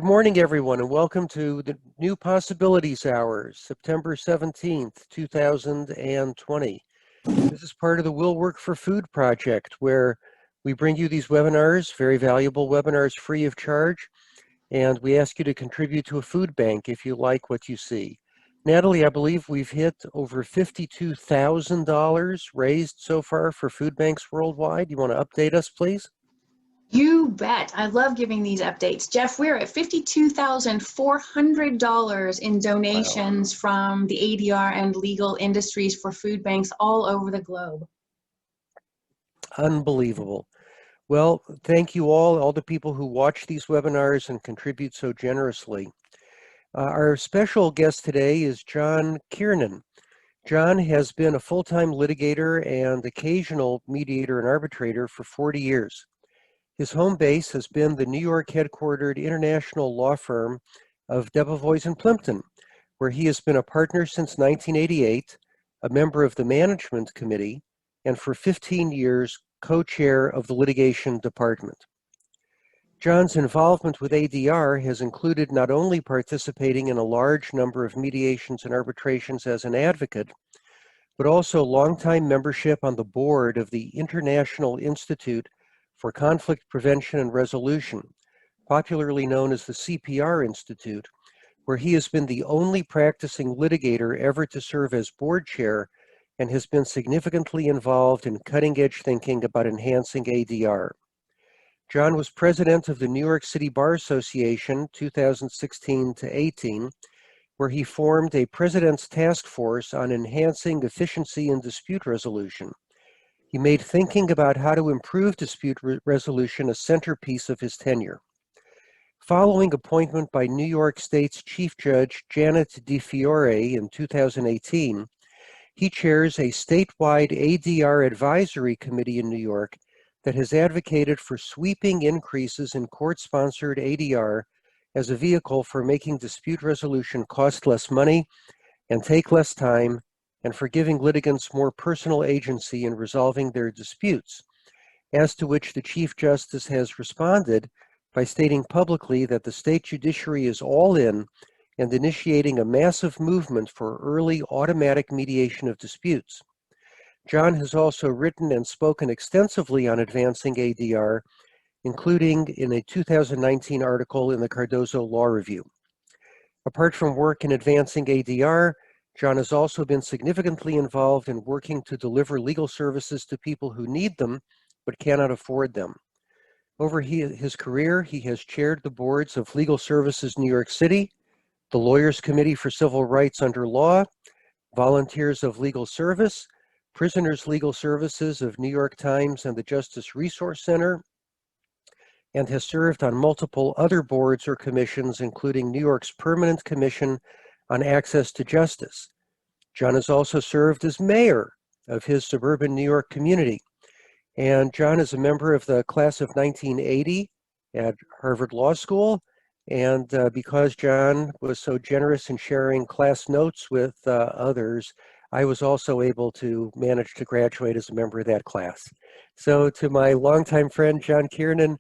Good morning, everyone, and welcome to the New Possibilities Hour, September 17th, 2020. This is part of the Will Work for Food project, where we bring you these webinars, very valuable webinars free of charge, and we ask you to contribute to a food bank if you like what you see. Natalie, I believe we've hit over $52,000 raised so far for food banks worldwide. You want to update us, please? You bet. I love giving these updates. Jeff, we're at $52,400 in donations from the ADR and legal industries for food banks all over the globe. Unbelievable. Well, thank you all the people who watch these webinars and contribute so generously. Our special guest today is John Kiernan. John has been a full-time litigator and occasional mediator and arbitrator for 40 years. His home base has been the New York headquartered international law firm of Debevoise and Plimpton, where he has been a partner since 1988, a member of the management committee, and for 15 years, co-chair of the litigation department. John's involvement with ADR has included not only participating in a large number of mediations and arbitrations as an advocate, but also longtime membership on the board of the International Institute for Conflict Prevention and Resolution, popularly known as the CPR Institute, where he has been the only practicing litigator ever to serve as board chair and has been significantly involved in cutting-edge thinking about enhancing ADR. John was president of the New York City Bar Association 2016 to 18, where he formed a president's task force on enhancing efficiency in dispute resolution. He made thinking about how to improve dispute resolution a centerpiece of his tenure. Following appointment by New York State's Chief Judge Janet DiFiore in 2018, he chairs a statewide ADR advisory committee in New York that has advocated for sweeping increases in court-sponsored ADR as a vehicle for making dispute resolution cost less money and take less time, and for giving litigants more personal agency in resolving their disputes, as to which the Chief Justice has responded by stating publicly that the state judiciary is all in and initiating a massive movement for early automatic mediation of disputes. John has also written and spoken extensively on advancing ADR, including in a 2019 article in the Cardozo Law Review. Apart from work in advancing ADR, John has also been significantly involved in working to deliver legal services to people who need them but cannot afford them. Over his career, he has chaired the boards of Legal Services New York City, the Lawyers Committee for Civil Rights Under Law, Volunteers of Legal Service, Prisoners Legal Services of New York Times and the Justice Resource Center, and has served on multiple other boards or commissions, including New York's Permanent Commission on Access to Justice. John has also served as mayor of his suburban New York community. And John is a member of the class of 1980 at Harvard Law School. And because John was so generous in sharing class notes with others, I was also able to manage to graduate as a member of that class. So to my longtime friend, John Kiernan,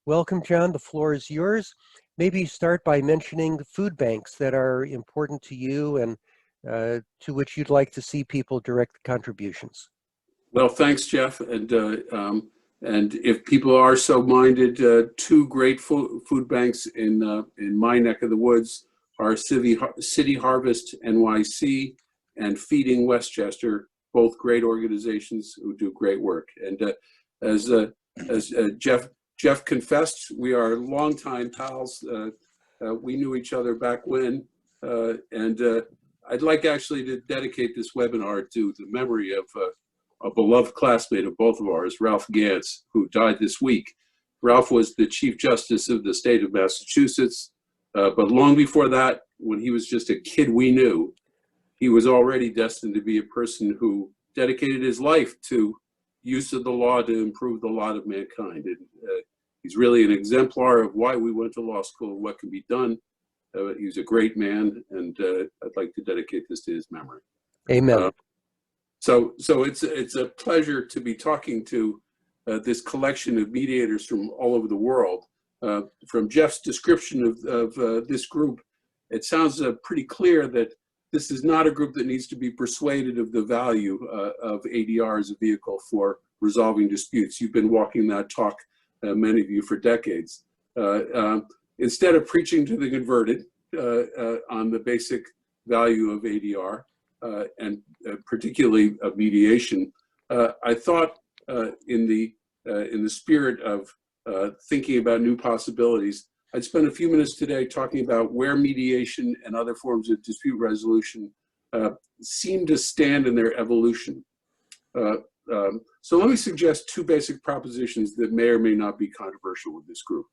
welcome, John. The floor is yours. Maybe start by mentioning the food banks that are important to you and to which you'd like to see people direct contributions. Well, thanks, Jeff. And if people are so minded, two great food banks in my neck of the woods are City Harvest NYC and Feeding Westchester, both great organizations who do great work. And as Jeff confessed, we are longtime pals. We knew each other back when, and I'd like actually to dedicate this webinar to the memory of a beloved classmate of both of ours, Ralph Gantz, who died this week. Ralph was the Chief Justice of the state of Massachusetts, but long before that, when he was just a kid we knew, he was already destined to be a person who dedicated his life to use of the law to improve the lot of mankind. And he's really an exemplar of why we went to law school, what can be done. He's a great man, and I'd like to dedicate this to his memory. Amen. So it's a pleasure to be talking to this collection of mediators from all over the world. from Jeff's description of this group, it sounds pretty clear that this is not a group that needs to be persuaded of the value of ADR as a vehicle for resolving disputes. You've been walking that talk, many of you, for decades. Instead of preaching to the converted on the basic value of ADR and particularly of mediation, I thought in the spirit of thinking about new possibilities, I'd spend a few minutes today talking about where mediation and other forms of dispute resolution seem to stand in their evolution. So let me suggest two basic propositions that may or may not be controversial with this group.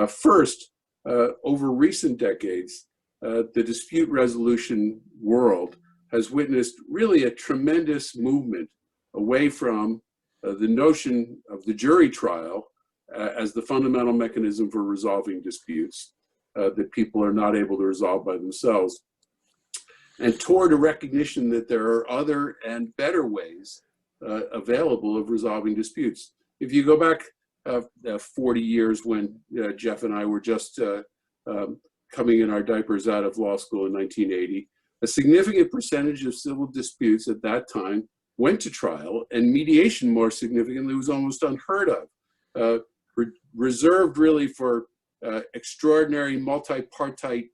First, over recent decades, the dispute resolution world has witnessed really a tremendous movement away from the notion of the jury trial as the fundamental mechanism for resolving disputes that people are not able to resolve by themselves, and toward a recognition that there are other and better ways available of resolving disputes. If you go back 40 years when Jeff and I were just coming in our diapers out of law school in 1980, a significant percentage of civil disputes at that time went to trial, and mediation, more significantly, was almost unheard of. Reserved really for extraordinary multi-partite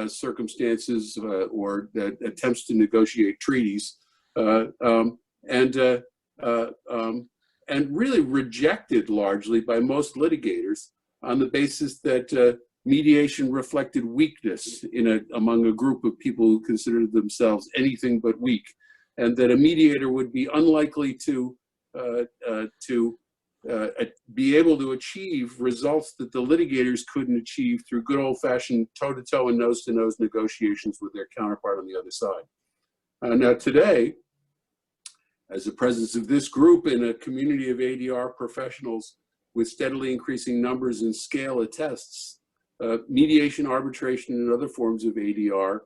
circumstances or attempts to negotiate treaties, and really rejected largely by most litigators on the basis that mediation reflected weakness among a group of people who considered themselves anything but weak, and that a mediator would be unlikely to be able to achieve results that the litigators couldn't achieve through good old-fashioned toe-to-toe and nose-to-nose negotiations with their counterpart on the other side. Now today, as the presence of this group in a community of ADR professionals with steadily increasing numbers and scale attests, mediation, arbitration, and other forms of ADR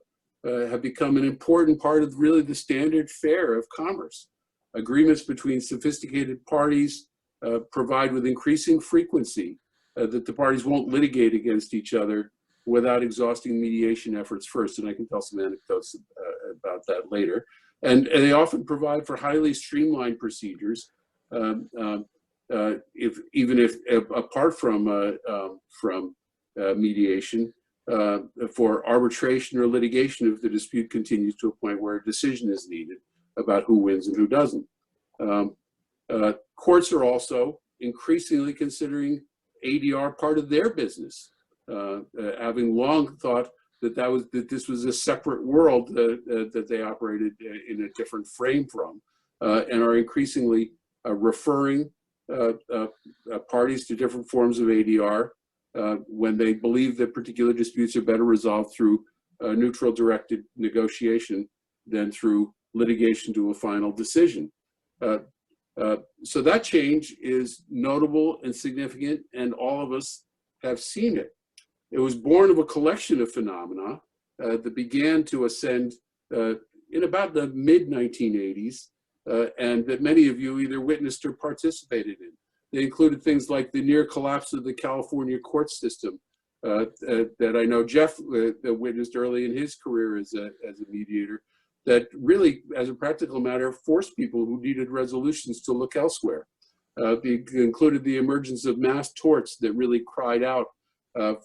have become an important part of really the standard fare of commerce. Agreements between sophisticated parties provide with increasing frequency that the parties won't litigate against each other without exhausting mediation efforts first, and I can tell some anecdotes about that later. And they often provide for highly streamlined procedures, even if apart from mediation, for arbitration or litigation if the dispute continues to a point where a decision is needed about who wins and who doesn't. Courts are also increasingly considering ADR part of their business, having long thought that this was a separate world that they operated in a different frame from, and are increasingly referring parties to different forms of ADR when they believe that particular disputes are better resolved through neutral directed negotiation than through litigation to a final decision. So that change is notable and significant, and all of us have seen it. It was born of a collection of phenomena that began to ascend in about the mid-1980s, and that many of you either witnessed or participated in. They included things like the near collapse of the California court system that I know Jeff witnessed early in his career as a mediator, that really, as a practical matter, forced people who needed resolutions to look elsewhere. It included the emergence of mass torts that really cried out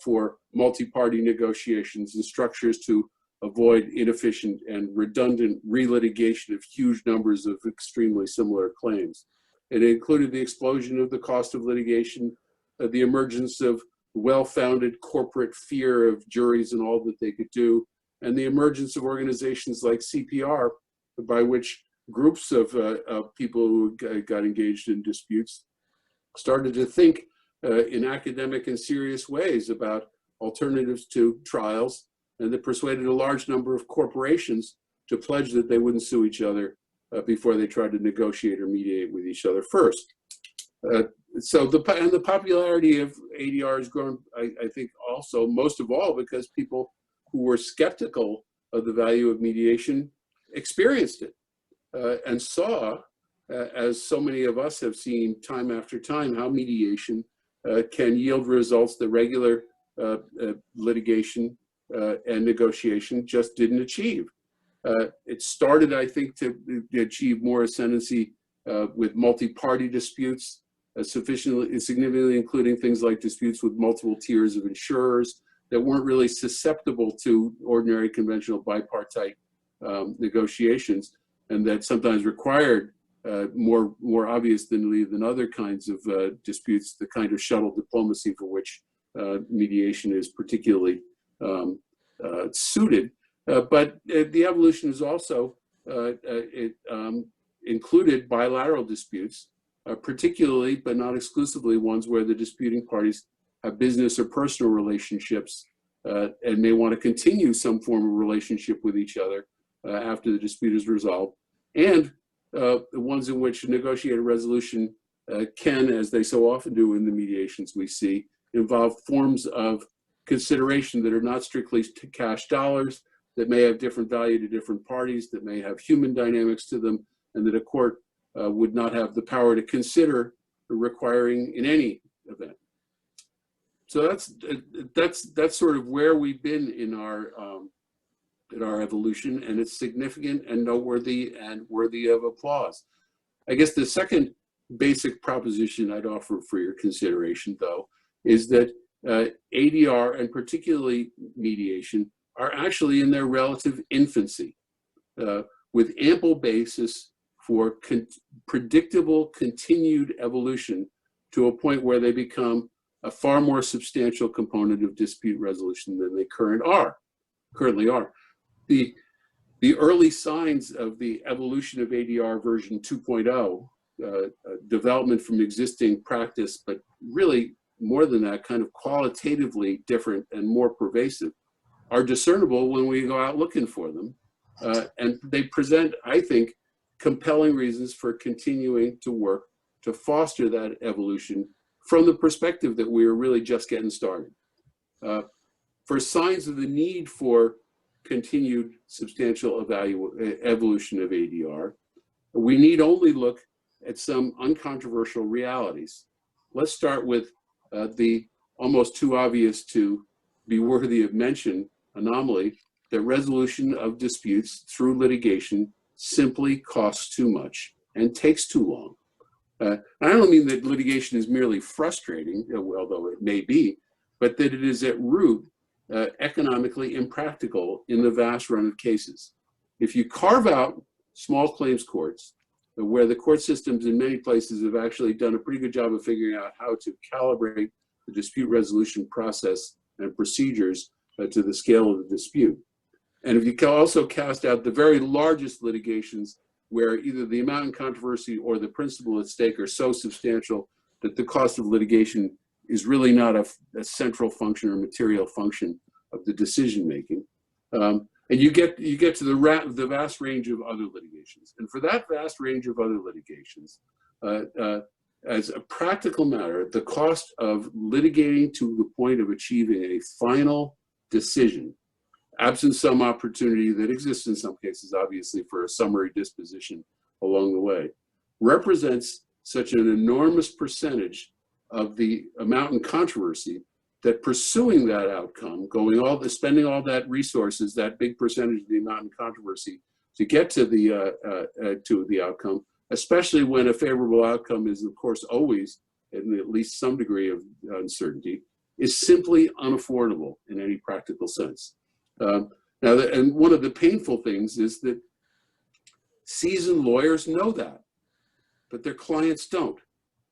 for multi-party negotiations and structures to avoid inefficient and redundant relitigation of huge numbers of extremely similar claims. It included the explosion of the cost of litigation, the emergence of well-founded corporate fear of juries and all that they could do, and the emergence of organizations like CPR, by which groups of people who got engaged in disputes started to think in academic and serious ways about alternatives to trials, and that persuaded a large number of corporations to pledge that they wouldn't sue each other before they tried to negotiate or mediate with each other first. So the popularity of ADR has grown, I think, also most of all because people who were skeptical of the value of mediation experienced it and saw, as so many of us have seen time after time, how mediation can yield results that regular litigation and negotiation just didn't achieve. It started, I think, to achieve more ascendancy with multi-party disputes, significantly including things like disputes with multiple tiers of insurers that weren't really susceptible to ordinary conventional bipartite negotiations, and that sometimes required more obviously than other kinds of disputes, the kind of shuttle diplomacy for which mediation is particularly suited. But the evolution is also included bilateral disputes, particularly but not exclusively ones where the disputing parties have business or personal relationships and may want to continue some form of relationship with each other after the dispute is resolved, and the ones in which negotiated resolution can, as they so often do in the mediations we see, involve forms of consideration that are not strictly cash dollars, that may have different value to different parties, that may have human dynamics to them, and that a court would not have the power to consider requiring in any event. So that's sort of where we've been in our evolution, and it's significant and noteworthy and worthy of applause. I guess the second basic proposition I'd offer for your consideration, though, is that ADR and particularly mediation are actually in their relative infancy, with ample basis for predictable continued evolution to a point where they become a far more substantial component of dispute resolution than they currently are. The early signs of the evolution of ADR version 2.0, development from existing practice, but really more than that, kind of qualitatively different and more pervasive, are discernible when we go out looking for them. And they present, I think, compelling reasons for continuing to work to foster that evolution from the perspective that we are really just getting started. For signs of the need for continued substantial evolution of ADR, we need only look at some uncontroversial realities. Let's start with the almost too obvious to be worthy of mention anomaly that resolution of disputes through litigation simply costs too much and takes too long. I don't mean that litigation is merely frustrating, although it may be, but that it is at root economically impractical in the vast run of cases. If you carve out small claims courts, where the court systems in many places have actually done a pretty good job of figuring out how to calibrate the dispute resolution process and procedures to the scale of the dispute. And if you can also cast out the very largest litigations where either the amount in controversy or the principle at stake are so substantial that the cost of litigation is really not a central function or material function of the decision making. And you get to the vast range of other litigations. And for that vast range of other litigations, as a practical matter, the cost of litigating to the point of achieving a final decision, absent some opportunity that exists in some cases, obviously, for a summary disposition along the way, represents such an enormous percentage of the amount in controversy that pursuing that outcome, spending all that resources, that big percentage of the amount in controversy to get to the outcome, especially when a favorable outcome is, of course, always in at least some degree of uncertainty, is simply unaffordable in any practical sense. And one of the painful things is that seasoned lawyers know that, but their clients don't.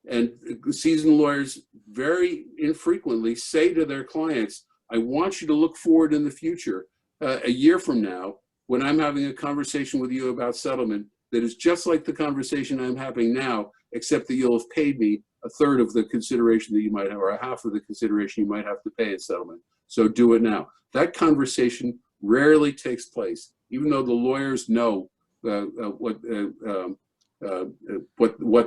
And seasoned lawyers very infrequently say to their clients, I want you to look forward in the future, a year from now, when I'm having a conversation with you about settlement that is just like the conversation I'm having now, except that you'll have paid me a third of the consideration that you might have, or a half of the consideration you might have to pay in settlement. So do it now. That conversation rarely takes place, even though the lawyers know what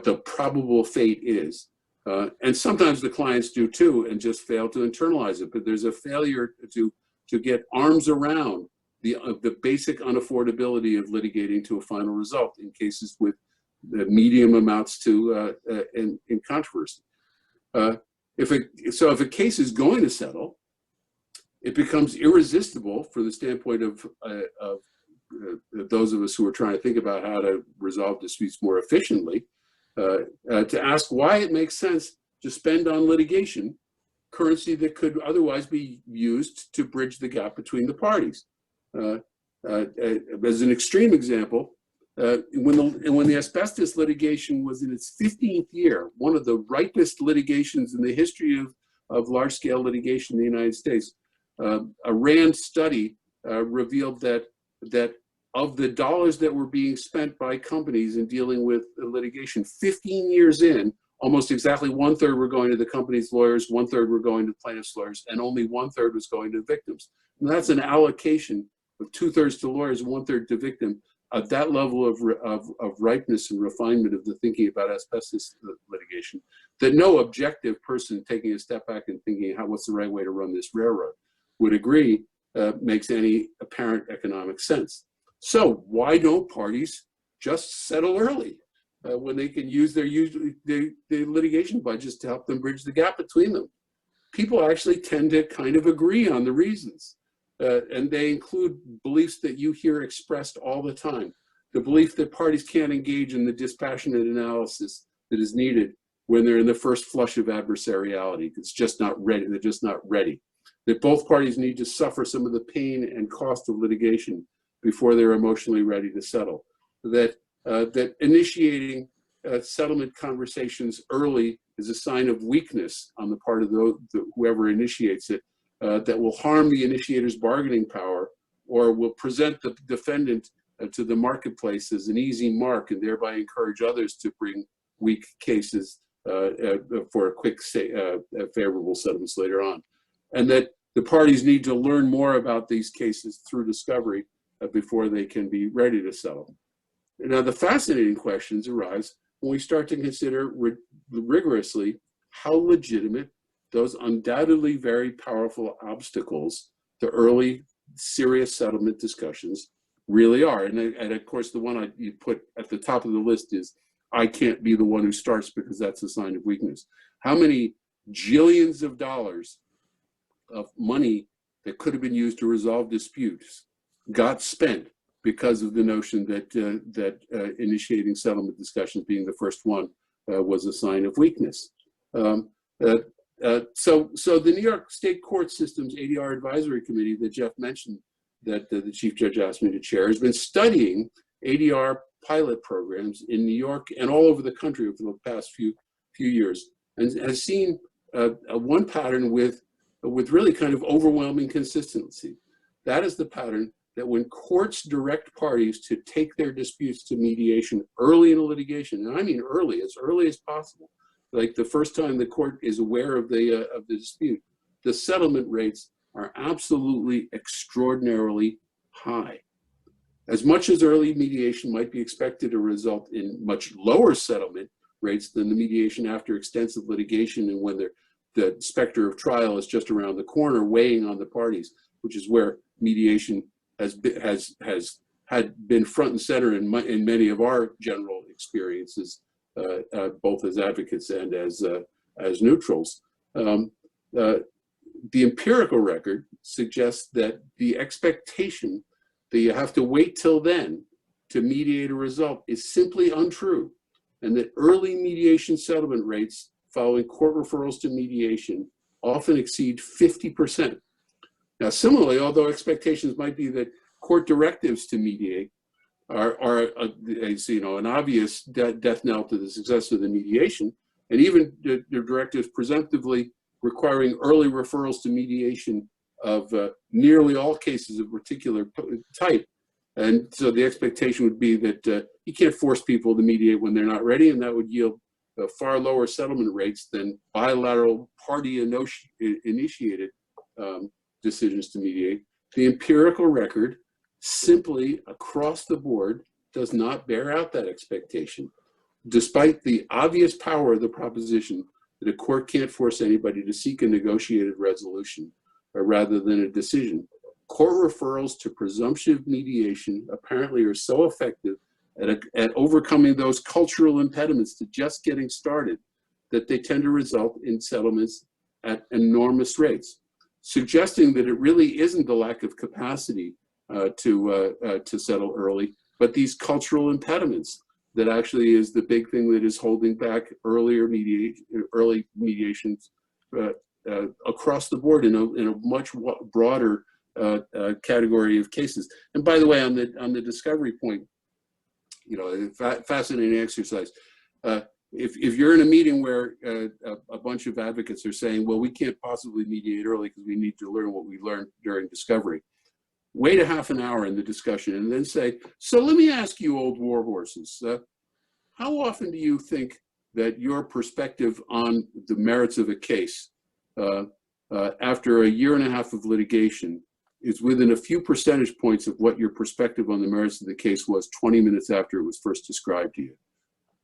the probable fate is. And sometimes the clients do too, and just fail to internalize it. But there's a failure to get arms around the basic unaffordability of litigating to a final result in cases with the medium amounts to in controversy. If a case is going to settle, it becomes irresistible for the standpoint of those of us who are trying to think about how to resolve disputes more efficiently, to ask why it makes sense to spend on litigation currency that could otherwise be used to bridge the gap between the parties. As an extreme example, when the asbestos litigation was in its 15th year, one of the ripest litigations in the history of large-scale litigation in the United States, a RAND study revealed that of the dollars that were being spent by companies in dealing with litigation, 15 years in, almost exactly 1/3 were going to the company's lawyers, 1/3 were going to plaintiff's lawyers, and only 1/3 was going to victims. And that's an allocation of 2/3 to lawyers, 1/3 to victim. At that level of ripeness and refinement of the thinking about asbestos litigation, that no objective person taking a step back and thinking what's the right way to run this railroad would agree makes any apparent economic sense. So why don't parties just settle early when they can use their litigation budgets to help them bridge the gap between them? People actually tend to kind of agree on the reasons. And they include beliefs that you hear expressed all the time. The belief that parties can't engage in the dispassionate analysis that is needed when they're in the first flush of adversariality. It's just not ready. They're just not ready. That both parties need to suffer some of the pain and cost of litigation before they're emotionally ready to settle. That initiating settlement conversations early is a sign of weakness on the part of whoever initiates it. That will harm the initiator's bargaining power, or will present the defendant to the marketplace as an easy mark, and thereby encourage others to bring weak cases for a quick, favorable settlements later on. And that the parties need to learn more about these cases through discovery before they can be ready to settle. Now, the fascinating questions arise when we start to consider rigorously how legitimate those undoubtedly very powerful obstacles to early serious settlement discussions really are. And of course, the one you put at the top of the list is, I can't be the one who starts because that's a sign of weakness. How many jillions of dollars of money that could have been used to resolve disputes got spent because of the notion that initiating settlement discussions, being the first one, was a sign of weakness. So the New York State Court System's ADR Advisory Committee that Jeff mentioned, that the Chief Judge asked me to chair, has been studying ADR pilot programs in New York and all over the country over the past few years, and has seen one pattern with really kind of overwhelming consistency. That is the pattern that when courts direct parties to take their disputes to mediation early in a litigation, and I mean early as possible, like the first time the court is aware of the dispute, the settlement rates are absolutely extraordinarily high. As much as early mediation might be expected to result in much lower settlement rates than the mediation after extensive litigation and when the specter of trial is just around the corner weighing on the parties, which is where mediation has been front and center in many of our general experiences, both as advocates and as neutrals. The empirical record suggests that the expectation that you have to wait till then to mediate a result is simply untrue, and that early mediation settlement rates following court referrals to mediation often exceed 50%. Now, similarly, although expectations might be that court directives to mediate are an obvious death knell to the success of the mediation, and even the directives presumptively requiring early referrals to mediation of nearly all cases of particular type. And so the expectation would be that you can't force people to mediate when they're not ready, and that would yield far lower settlement rates than bilateral party-initiated decisions to mediate. The empirical record simply across the board does not bear out that expectation, despite the obvious power of the proposition that a court can't force anybody to seek a negotiated resolution rather than a decision. Court referrals to presumptive mediation apparently are so effective at overcoming those cultural impediments to just getting started that they tend to result in settlements at enormous rates, suggesting that it really isn't the lack of capacity to settle early, but these cultural impediments that actually is the big thing that is holding back early mediations across the board in a much broader category of cases. And by the way, on the discovery point, you know, fascinating exercise. If you're in a meeting where a bunch of advocates are saying, well, we can't possibly mediate early because we need to learn what we learned during discovery, wait a half an hour in the discussion and then say, so let me ask you, old war horses, how often do you think that your perspective on the merits of a case after a year and a half of litigation is within a few percentage points of what your perspective on the merits of the case was 20 minutes after it was first described to you?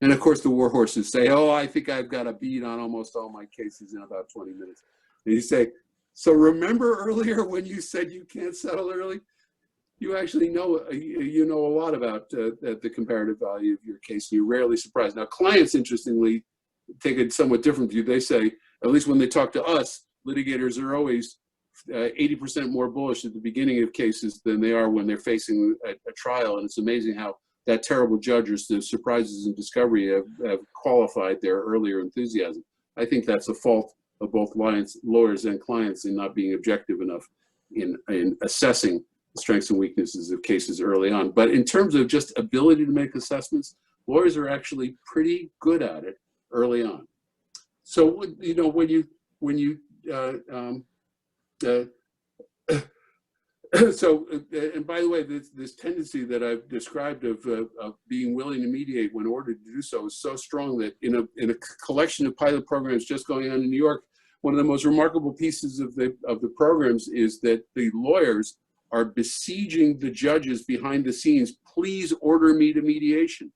And of course, the war horses say, oh, I think I've got a beat on almost all my cases in about 20 minutes. And you say, so remember earlier when you said you can't settle early? You actually know, you know a lot about the comparative value of your case. You're rarely surprised. Now, clients, interestingly, take a somewhat different view. They say, at least when they talk to us, litigators are always 80% more bullish at the beginning of cases than they are when they're facing a trial. And it's amazing how that terrible judge or the surprises in discovery have qualified their earlier enthusiasm. I think that's a fault of both lawyers and clients in not being objective enough in assessing the strengths and weaknesses of cases early on. But in terms of just ability to make assessments, lawyers are actually pretty good at it early on. So, you know, so, and by the way, this tendency that I've described of being willing to mediate when ordered to do so is so strong that in a collection of pilot programs just going on in New York, one of the most remarkable pieces of the programs is that the lawyers are besieging the judges behind the scenes. Please order me to mediation,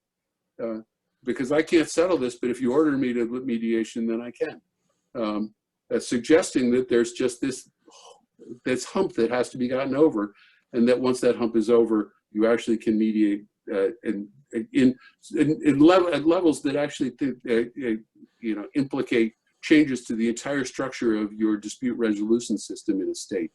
because I can't settle this, but if you order me to mediation, then I can. Suggesting that there's just this hump that has to be gotten over, and that once that hump is over, you actually can mediate at levels that actually you know, implicate changes to the entire structure of your dispute resolution system in a state,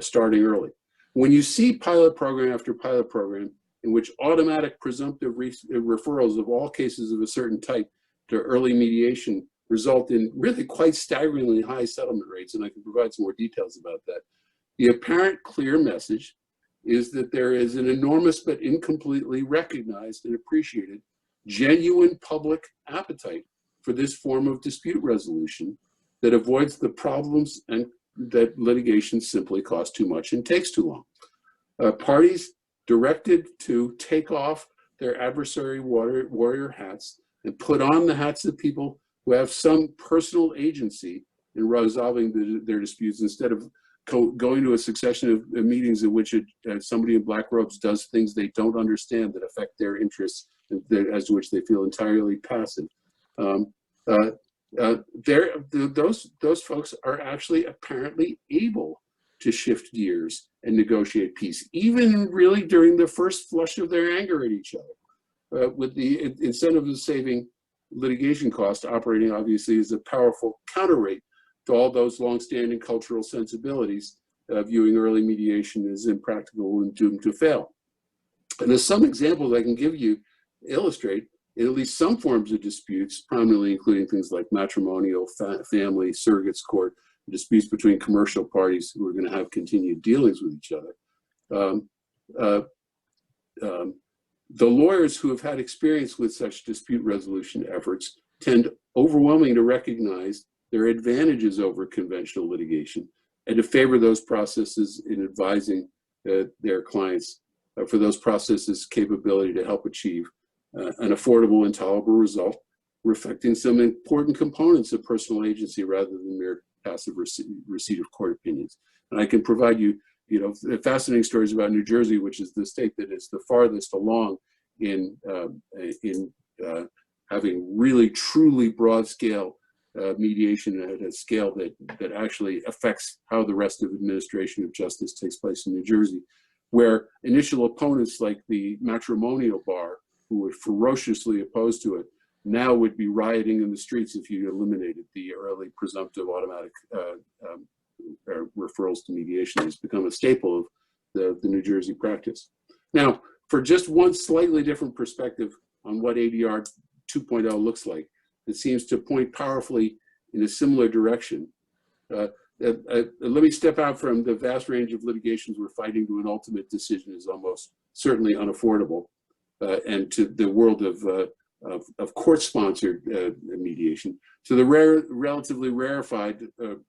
starting early. When you see pilot program after pilot program in which automatic presumptive referrals of all cases of a certain type to early mediation result in really quite staggeringly high settlement rates, and I can provide some more details about that, the apparent clear message is that there is an enormous but incompletely recognized and appreciated genuine public appetite for this form of dispute resolution that avoids the problems and that litigation simply costs too much and takes too long. Parties directed to take off their adversary warrior hats and put on the hats of people who have some personal agency in resolving their disputes, instead of going to a succession of meetings in which somebody in black robes does things they don't understand that affect their interests, and as to which they feel entirely passive. Those folks are actually apparently able to shift gears and negotiate peace, even really during the first flush of their anger at each other, with the incentive of saving litigation costs. Operating obviously is a powerful counterweight to all those longstanding cultural sensibilities, viewing early mediation as impractical and doomed to fail. And there's some examples I can give you illustrate, in at least some forms of disputes, prominently including things like matrimonial, family, surrogates court, disputes between commercial parties who are going to have continued dealings with each other. The lawyers who have had experience with such dispute resolution efforts tend overwhelmingly to recognize their advantages over conventional litigation and to favor those processes in advising their clients for those processes' capability to help achieve an affordable and tolerable result, reflecting some important components of personal agency rather than mere passive receipt of court opinions. And I can provide you, fascinating stories about New Jersey, which is the state that is the farthest along in having really truly broad scale mediation at a scale that actually affects how the rest of administration of justice takes place in New Jersey, where initial opponents like the matrimonial bar, who were ferociously opposed to it, now would be rioting in the streets if you eliminated the early presumptive automatic referrals to mediation. It's become a staple of the New Jersey practice. Now, for just one slightly different perspective on what ADR 2.0 looks like, it seems to point powerfully in a similar direction. Let me step out from the vast range of litigations where fighting to an ultimate decision is almost certainly unaffordable, and to the world of court-sponsored mediation, to the relatively rarefied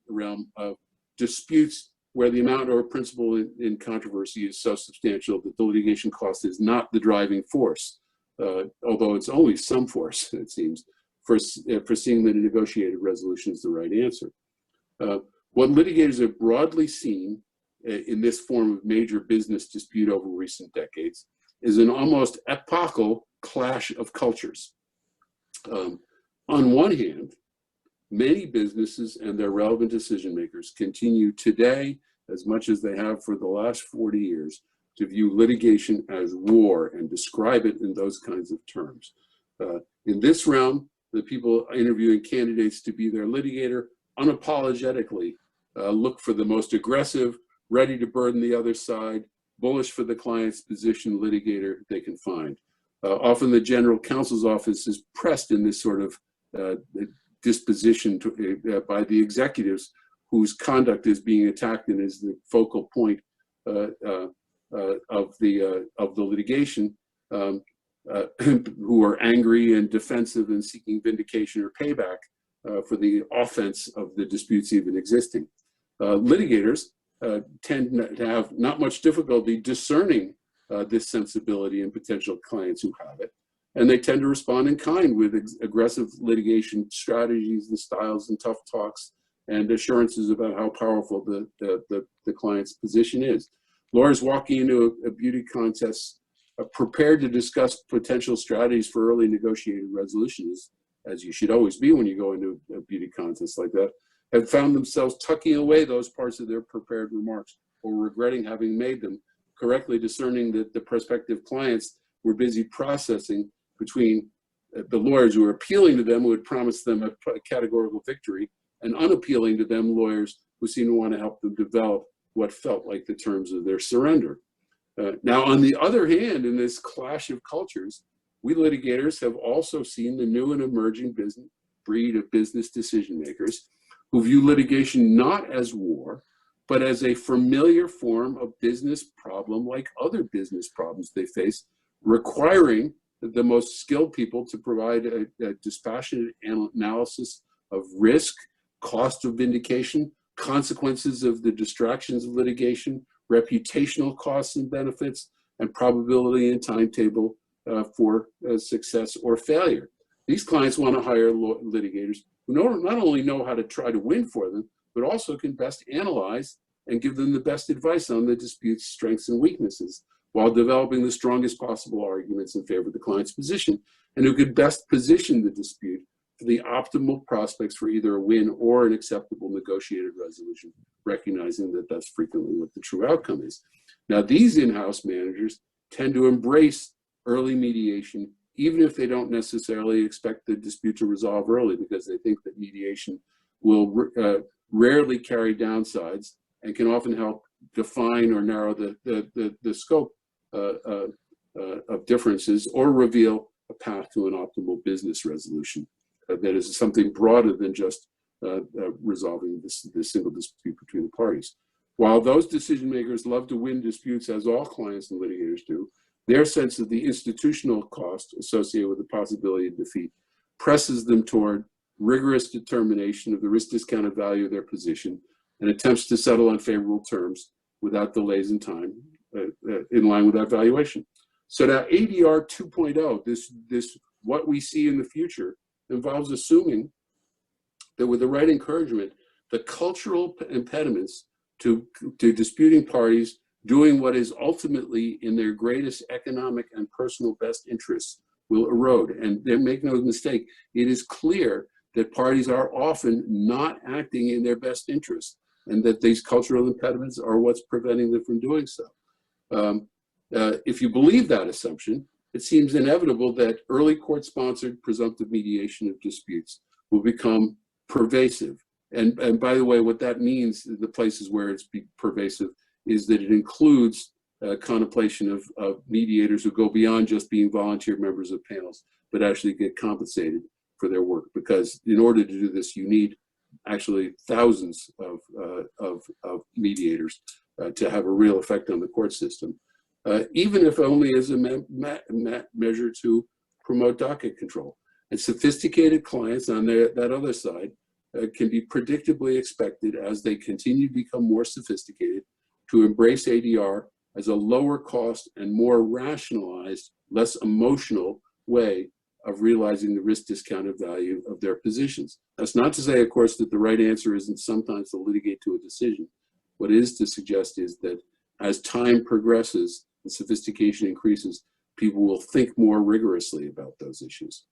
realm of disputes where the amount or principle in controversy is so substantial that the litigation cost is not the driving force, although it's only some force, it seems, for seeing that a negotiated resolution is the right answer. What litigators have broadly seen in this form of major business dispute over recent decades is an almost epochal clash of cultures. On one hand, many businesses and their relevant decision makers continue today, as much as they have for the last 40 years, to view litigation as war and describe it in those kinds of terms. In this realm, the people interviewing candidates to be their litigator unapologetically look for the most aggressive, ready to burden the other side, bullish for the client's position litigator they can find. Often the general counsel's office is pressed in this sort of disposition by the executives whose conduct is being attacked and is the focal point of the litigation, who are angry and defensive and seeking vindication or payback for the offense of the disputes even existing. Litigators tend to have not much difficulty discerning this sensibility in potential clients who have it, and they tend to respond in kind with aggressive litigation strategies and styles and tough talks and assurances about how powerful the client's position is. Lawyers walking into a beauty contest prepared to discuss potential strategies for early negotiated resolutions, as you should always be when you go into a beauty contest like that, have found themselves tucking away those parts of their prepared remarks or regretting having made them, correctly discerning that the prospective clients were busy processing between the lawyers who were appealing to them, who had promised them a categorical victory, and unappealing to them lawyers who seemed to want to help them develop what felt like the terms of their surrender. Now, on the other hand, in this clash of cultures, we litigators have also seen the new and emerging breed of business decision makers who view litigation not as war, but as a familiar form of business problem like other business problems they face, requiring the most skilled people to provide a dispassionate analysis of risk, cost of vindication, consequences of the distractions of litigation, reputational costs and benefits, and probability and timetable for success or failure. These clients want to hire litigators who not only know how to try to win for them, but also can best analyze and give them the best advice on the dispute's strengths and weaknesses, while developing the strongest possible arguments in favor of the client's position, and who could best position the dispute for the optimal prospects for either a win or an acceptable negotiated resolution, recognizing that that's frequently what the true outcome is. Now, these in-house managers tend to embrace early mediation, even if they don't necessarily expect the dispute to resolve early, because they think that mediation will rarely carry downsides and can often help define or narrow the scope of differences or reveal a path to an optimal business resolution that is something broader than just resolving this single dispute between the parties. While those decision makers love to win disputes, as all clients and litigators do, their sense of the institutional cost associated with the possibility of defeat presses them toward rigorous determination of the risk discounted value of their position and attempts to settle on favorable terms without delays in time, in line with that valuation. So now ADR 2.0, this what we see in the future, involves assuming that with the right encouragement, the cultural impediments to disputing parties doing what is ultimately in their greatest economic and personal best interests will erode. And make no mistake, it is clear that parties are often not acting in their best interest, and that these cultural impediments are what's preventing them from doing so. If you believe that assumption, it seems inevitable that early court-sponsored presumptive mediation of disputes will become pervasive. And by the way, what that means, the places where it's pervasive, is that it includes contemplation of mediators who go beyond just being volunteer members of panels, but actually get compensated for their work. Because in order to do this, you need actually thousands of mediators to have a real effect on the court system, even if only as a measure to promote docket control. And sophisticated clients on that other side can be predictably expected, as they continue to become more sophisticated, to embrace ADR as a lower cost and more rationalized, less emotional way of realizing the risk discounted value of their positions. That's not to say, of course, that the right answer isn't sometimes to litigate to a decision. What it is to suggest is that as time progresses and sophistication increases, people will think more rigorously about those issues.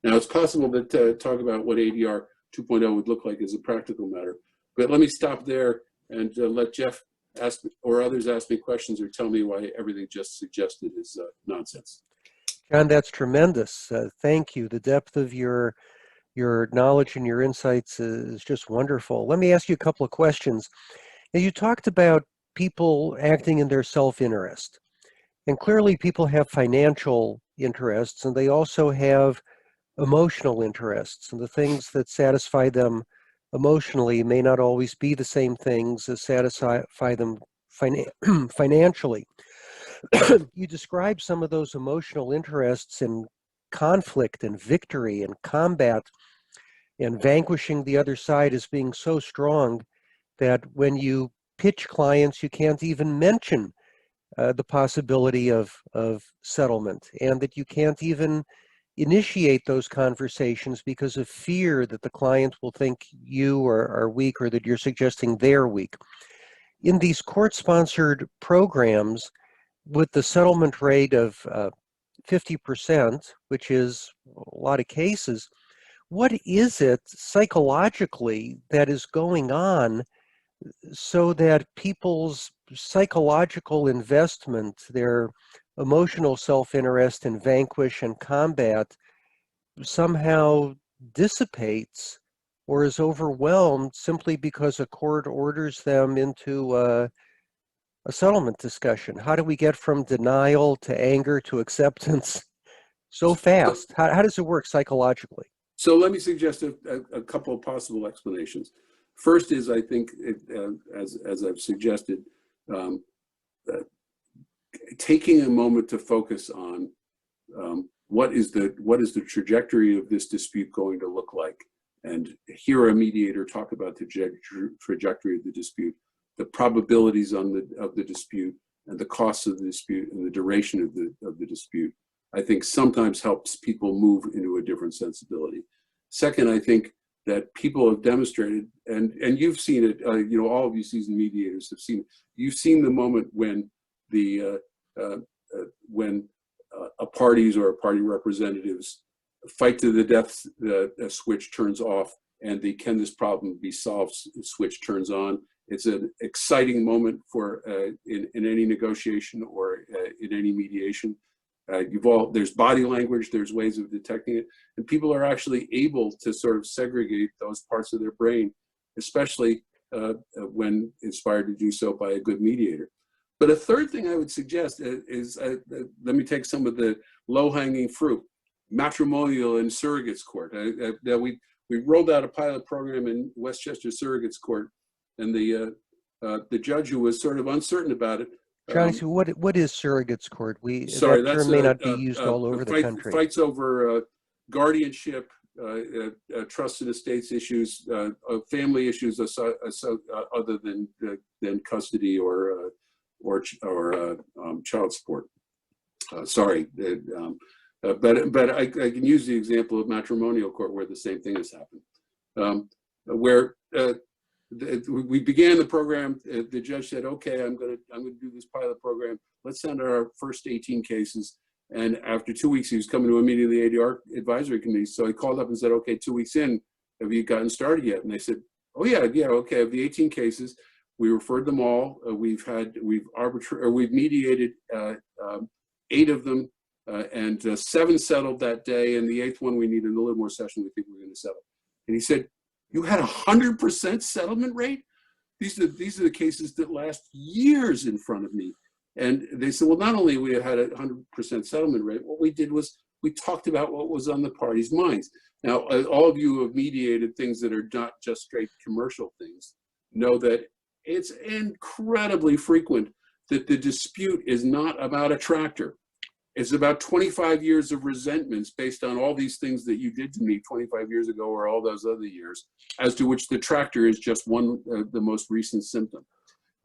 Now, it's possible that talk about what ADR 2.0 would look like as a practical matter, but let me stop there and let Jeff ask, or others ask me questions or tell me why everything just suggested is nonsense. John, that's tremendous. Thank you. The depth of your knowledge and your insights is just wonderful. Let me ask you a couple of questions. Now, you talked about people acting in their self-interest. And clearly people have financial interests, and they also have emotional interests. And the things that satisfy them emotionally may not always be the same things as satisfy them financially. You describe some of those emotional interests in conflict and victory and combat and vanquishing the other side as being so strong that when you pitch clients, you can't even mention the possibility of settlement, and that you can't even initiate those conversations because of fear that the client will think you are weak, or that you're suggesting they're weak. In these court-sponsored programs, with the settlement rate of 50%, which is a lot of cases, what is it psychologically that is going on so that people's psychological investment, their emotional self-interest in vanquish and combat, somehow dissipates or is overwhelmed simply because a court orders them into a settlement discussion? How do we get from denial to anger to acceptance so fast? How does it work psychologically? So let me suggest a couple of possible explanations. First is, I think, as I've suggested, taking a moment to focus on what is the trajectory of this dispute going to look like, and hear a mediator talk about the trajectory of the dispute, the probabilities of the dispute, and the costs of the dispute, and the duration of the dispute, I think sometimes helps people move into a different sensibility. Second, I think that people have demonstrated, and you've seen it, all of you seasoned mediators have seen it. You've seen the moment when when a parties or a party representatives fight to the death, a switch turns off, and the can this problem be solved switch turns on. It's an exciting moment for in any negotiation or in any mediation. There's body language, there's ways of detecting it, and people are actually able to sort of segregate those parts of their brain, especially when inspired to do so by a good mediator. But a third thing I would suggest is, let me take some of the low-hanging fruit. Matrimonial and surrogates court. We rolled out a pilot program in Westchester Surrogates Court, and the judge, who was sort of uncertain about it. Johnny, so what is surrogates court? Sorry, that term may not be used all over the country. Fights over guardianship, trust and estates issues, family issues other than custody or child support. But I can use the example of matrimonial court, where the same thing has happened, where we began the program. The judge said, "Okay, I'm going to do this pilot program. Let's send our first 18 cases." And after 2 weeks, he was coming to a meeting of the ADR advisory committee. So he called up and said, "Okay, 2 weeks in, have you gotten started yet?" And they said, "Oh yeah, okay. Of the 18 cases, we referred them all. We've mediated 8 of them. and 7 settled that day, and the 8th one we needed a little more session. We think we're going to settle. And he said, "You had 100% settlement rate? These are the cases that last years in front of me." And they said, "Well, not only we had a 100% settlement rate, what we did was we talked about what was on the parties' minds." Now, all of you who have mediated things that are not just straight commercial things know that it's incredibly frequent that the dispute is not about a tractor. It's about 25 years of resentments based on all these things that you did to me 25 years ago or all those other years, as to which the tractor is just one, the most recent symptom.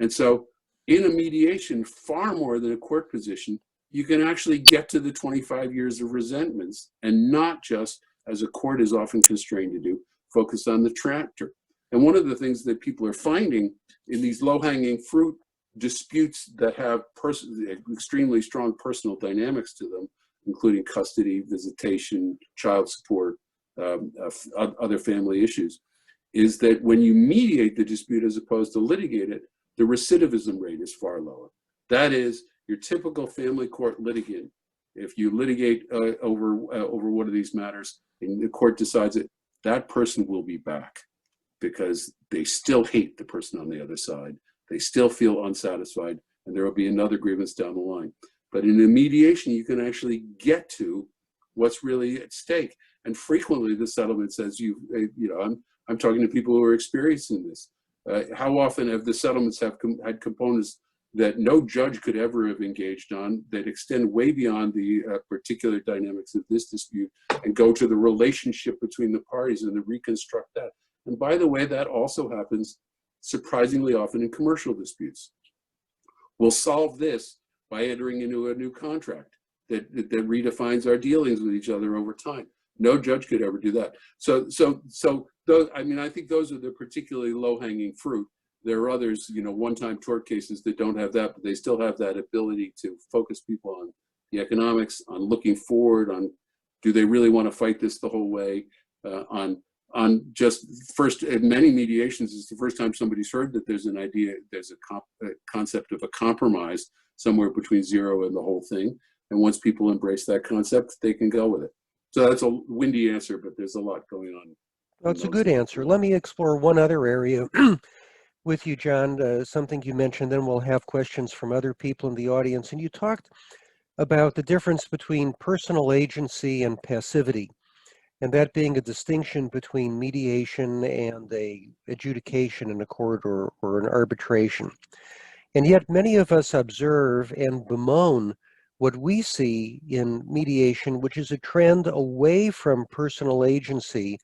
And so in a mediation, far more than a court position, you can actually get to the 25 years of resentments and not just, as a court is often constrained to do, focus on the tractor. And one of the things that people are finding in these low-hanging fruit disputes that have extremely strong personal dynamics to them, including custody, visitation, child support, other family issues, is that when you mediate the dispute as opposed to litigate it, the recidivism rate is far lower. That is, your typical family court litigant, if you litigate over one of these matters and the court decides it, that person will be back because they still hate the person on the other side. They still feel unsatisfied, and there will be another grievance down the line. But in a mediation, you can actually get to what's really at stake. And frequently, the settlement says, I'm talking to people who are experiencing this. How often have the settlements had components that no judge could ever have engaged on that extend way beyond the particular dynamics of this dispute and go to the relationship between the parties and to reconstruct that? And by the way, that also happens surprisingly often in commercial disputes. We'll solve this by entering into a new contract that redefines our dealings with each other over time. No judge could ever do that. So those, I think those are the particularly low-hanging fruit. There are others, one-time tort cases that don't have that, but they still have that ability to focus people on the economics, on looking forward, on do they really want to fight this the whole way, on just first, in many mediations, it's the first time somebody's heard that there's a concept of a compromise somewhere between zero and the whole thing. And once people embrace that concept, they can go with it. So that's a windy answer, but there's a lot going on. Well, it's a good answer. Let me explore one other area with you, John, something you mentioned, then we'll have questions from other people in the audience. And you talked about the difference between personal agency and passivity, and that being a distinction between mediation and a adjudication in a court or an arbitration. And yet many of us observe and bemoan what we see in mediation, which is a trend away from personal agency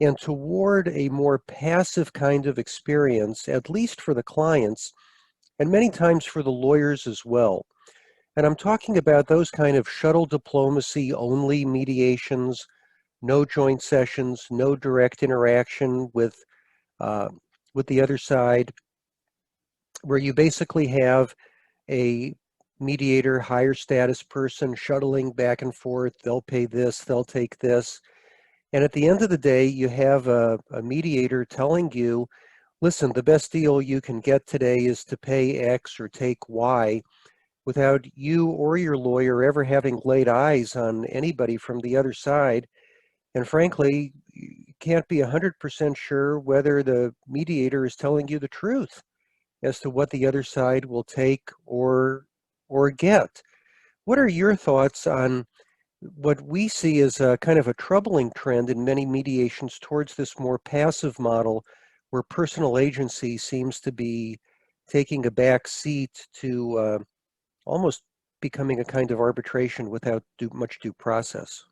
and toward a more passive kind of experience, at least for the clients, and many times for the lawyers as well. And I'm talking about those kind of shuttle diplomacy only mediations, no joint sessions, no direct interaction with the other side, where you basically have a mediator, higher status person shuttling back and forth. They'll pay this, they'll take this. And at the end of the day, you have a mediator telling you, listen, the best deal you can get today is to pay X or take Y, without you or your lawyer ever having laid eyes on anybody from the other side. And frankly, you can't be 100% sure whether the mediator is telling you the truth as to what the other side will take or get. What are your thoughts on what we see as a kind of a troubling trend in many mediations towards this more passive model where personal agency seems to be taking a back seat to almost becoming a kind of arbitration without much due process?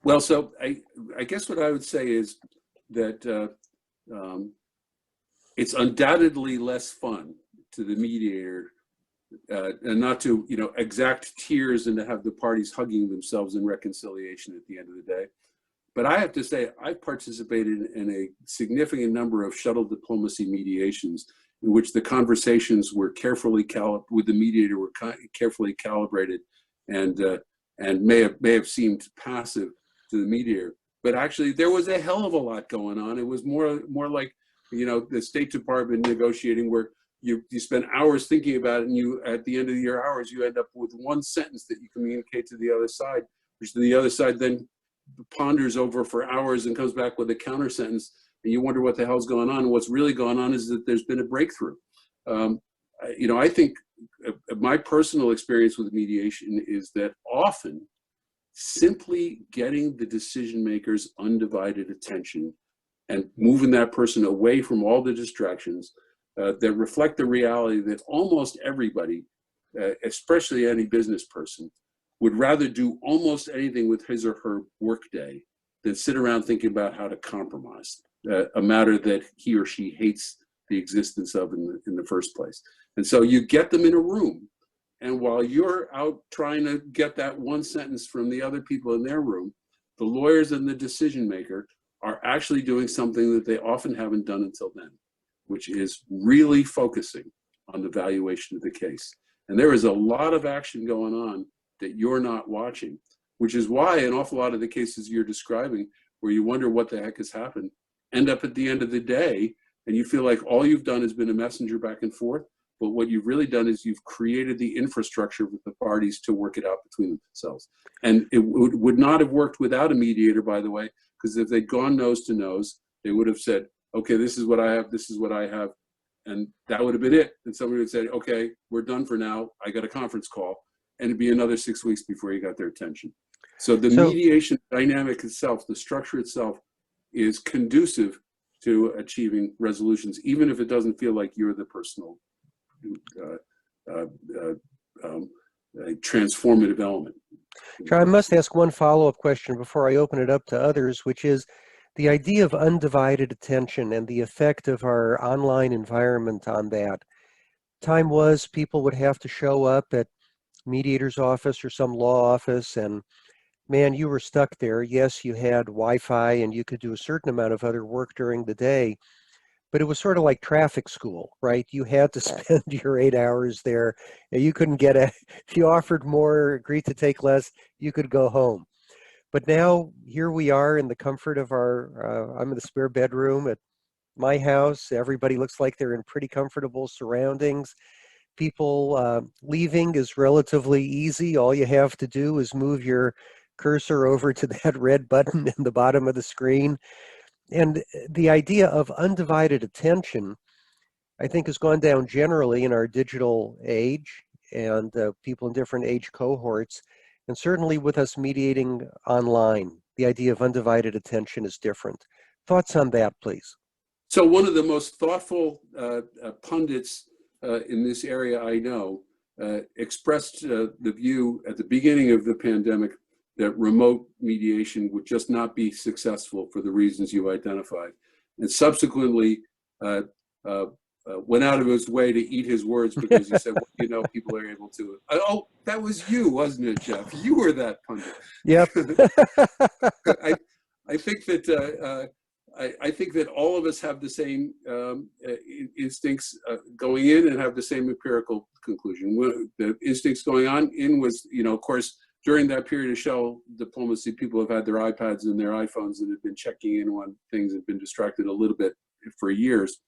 Well, so I guess what I would say is that it's undoubtedly less fun to the mediator and not to exact tears and to have the parties hugging themselves in reconciliation at the end of the day. But I have to say, I've participated in a significant number of shuttle diplomacy mediations in which the conversations were carefully with the mediator were carefully calibrated and may have seemed passive to the mediator. But actually, there was a hell of a lot going on. It was more like the State Department negotiating, where you spend hours thinking about it, and you, at the end of your hours, you end up with one sentence that you communicate to the other side, which the other side then ponders over for hours and comes back with a counter sentence, and you wonder what the hell's going on. And what's really going on is that there's been a breakthrough. You know, I think my personal experience with mediation is that often simply getting the decision maker's undivided attention and moving that person away from all the distractions that reflect the reality that almost everybody, especially any business person, would rather do almost anything with his or her workday than sit around thinking about how to compromise a matter that he or she hates the existence of in the first place. And so you get them in a room, and while you're out trying to get that one sentence from the other people in their room, the lawyers and the decision maker are actually doing something that they often haven't done until then, which is really focusing on the valuation of the case. And there is a lot of action going on that you're not watching, which is why an awful lot of the cases you're describing, where you wonder what the heck has happened, end up at the end of the day, and you feel like all you've done has been a messenger back and forth, but what you've really done is you've created the infrastructure with the parties to work it out between themselves. And it would not have worked without a mediator, by the way, because if they'd gone nose to nose, they would have said, okay, this is what I have, this is what I have, and that would have been it. And somebody would say, okay, we're done for now, I got a conference call, and it'd be another 6 weeks before you got their attention. So the mediation dynamic itself, the structure itself, is conducive to achieving resolutions, even if it doesn't feel like you're the personal transformative element. John, I must ask one follow-up question before I open it up to others, which is the idea of undivided attention and the effect of our online environment on that. Time was people would have to show up at mediator's office or some law office, and man, you were stuck there. Yes, you had Wi-Fi and you could do a certain amount of other work during the day, but it was sort of like traffic school, right? You had to spend your 8 hours there. You couldn't get if you offered more, agreed to take less, you could go home. But now here we are in the comfort of I'm in the spare bedroom at my house. Everybody looks like they're in pretty comfortable surroundings. People leaving is relatively easy. All you have to do is move your cursor over to that red button in the bottom of the screen. And the idea of undivided attention, I think, has gone down generally in our digital age, and people in different age cohorts, and certainly with us mediating online, the idea of undivided attention is different. Thoughts on that, please? So one of the most thoughtful pundits in this area I know expressed the view at the beginning of the pandemic that remote mediation would just not be successful for the reasons you identified, and subsequently went out of his way to eat his words, because he said, well, you know, people are able to. Oh, that was you, wasn't it, Jeff? You were that pundit. Yep. I think that I think that all of us have the same instincts going in, and have the same empirical conclusion. The instincts going on in was, you know, of course, during that period of shell diplomacy, people have had their iPads and their iPhones and have been checking in on things and been distracted a little bit for years.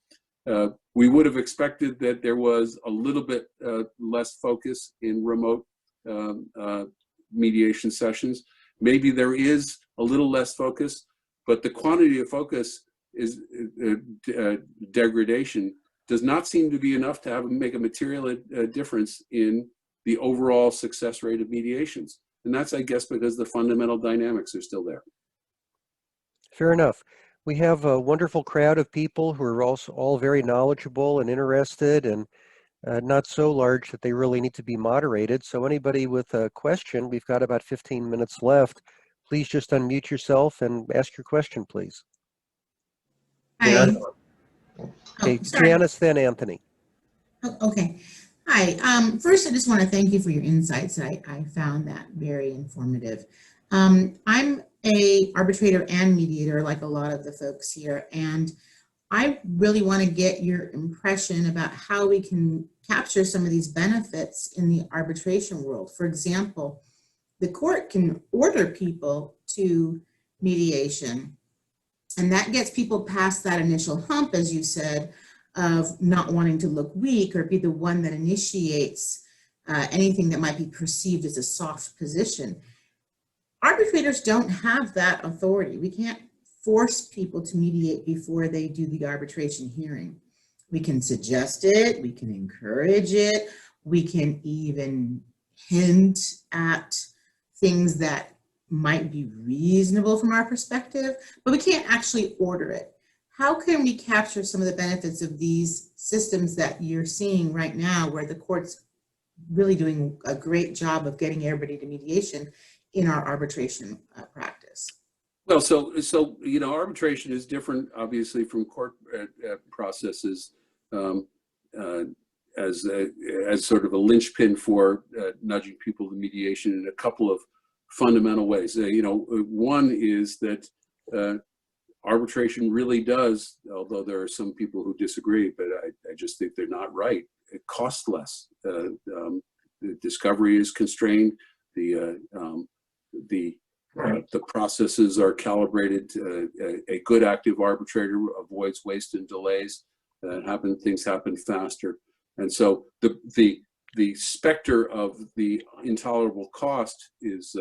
We would have expected that there was a little bit less focus in remote mediation sessions. Maybe there is a little less focus, but the quantity of focus is degradation does not seem to be enough to make a material difference in the overall success rate of mediations. And that's, I guess, because the fundamental dynamics are still there. Fair enough. We have a wonderful crowd of people who are also all very knowledgeable and interested, and not so large that they really need to be moderated. So anybody with a question, we've got about 15 minutes left. Please just unmute yourself and ask your question, please. Hi. Okay, Oh, sorry. Janice, then Anthony. Oh, okay. Hi. First, I just want to thank you for your insights. I found that very informative. I'm a arbitrator and mediator, like a lot of the folks here, and I really want to get your impression about how we can capture some of these benefits in the arbitration world. For example, the court can order people to mediation, and that gets people past that initial hump, as you said, of not wanting to look weak or be the one that initiates anything that might be perceived as a soft position. Arbitrators don't have that authority. We can't force people to mediate before they do the arbitration hearing. We can suggest it, we can encourage it, we can even hint at things that might be reasonable from our perspective, but we can't actually order it. How can we capture some of the benefits of these systems that you're seeing right now, where the court's really doing a great job of getting everybody to mediation in our arbitration practice? Well, so you know, arbitration is different, obviously, from court processes as sort of a linchpin for nudging people to mediation in a couple of fundamental ways. You know, one is that arbitration really does, although there are some people who disagree, but I just think they're not right. It costs less. The discovery is constrained. The processes are calibrated. A good active arbitrator avoids waste and delays. Things happen faster, and so the specter of the intolerable cost is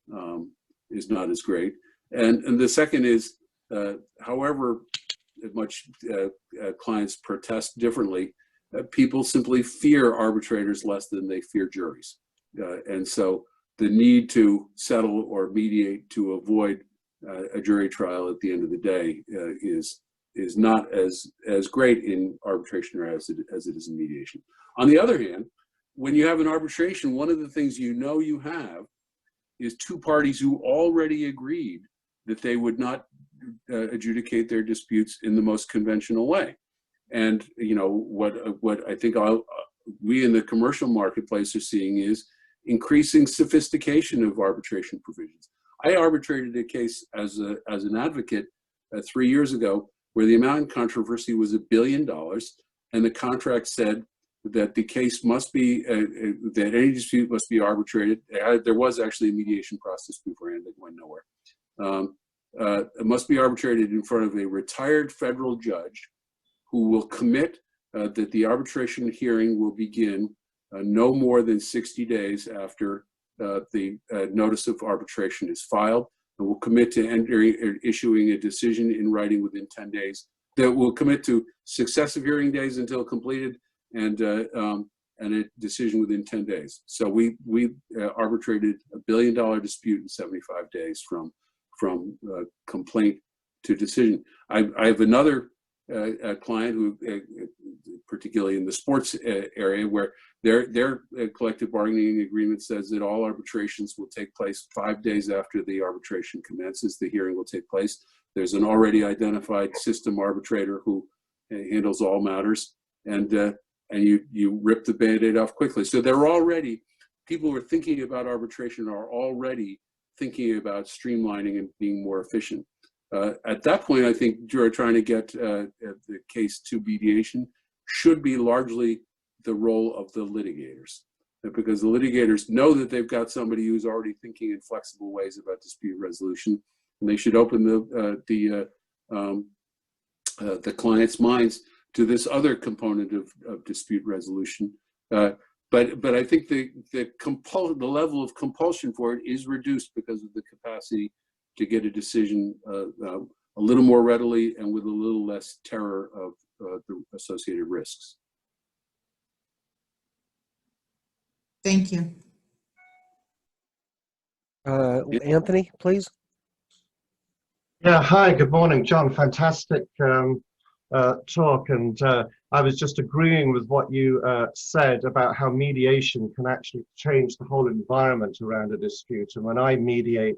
not as great. And the second is, however much clients protest differently, people simply fear arbitrators less than they fear juries, and so the need to settle or mediate to avoid a jury trial at the end of the day is not as great in arbitration or as it is in mediation. On the other hand, when you have an arbitration, one of the things you have is two parties who already agreed that they would not adjudicate their disputes in the most conventional way. And you know what I think we in the commercial marketplace are seeing is increasing sophistication of arbitration provisions. I arbitrated a case as an advocate 3 years ago where the amount in controversy was $1 billion, and the contract said that the case must be, that any dispute must be arbitrated. There was actually a mediation process beforehand that went nowhere. It must be arbitrated in front of a retired federal judge who will commit that the arbitration hearing will begin no more than 60 days after the notice of arbitration is filed, and will commit to issuing a decision in writing within 10 days. That will commit to successive hearing days until completed, and a decision within 10 days. So we arbitrated $1 billion dispute in 75 days from complaint to decision. I have another client who, particularly in the sports area, where their collective bargaining agreement says that all arbitrations will take place 5 days after the arbitration commences. The hearing will take place. There's an already identified system arbitrator who handles all matters, and you rip the Band-Aid off quickly. So people who are thinking about arbitration are already thinking about streamlining and being more efficient. At that point, I think trying to get the case to mediation should be largely the role of the litigators, because the litigators know that they've got somebody who's already thinking in flexible ways about dispute resolution, and they should open the client's minds to this other component of dispute resolution. But I think the level of compulsion for it is reduced because of the capacity to get a decision a little more readily and with a little less terror of the associated risks. Thank you. Anthony, please. Yeah, hi, good morning, John. Fantastic talk. And I was just agreeing with what you said about how mediation can actually change the whole environment around a dispute. And when I mediate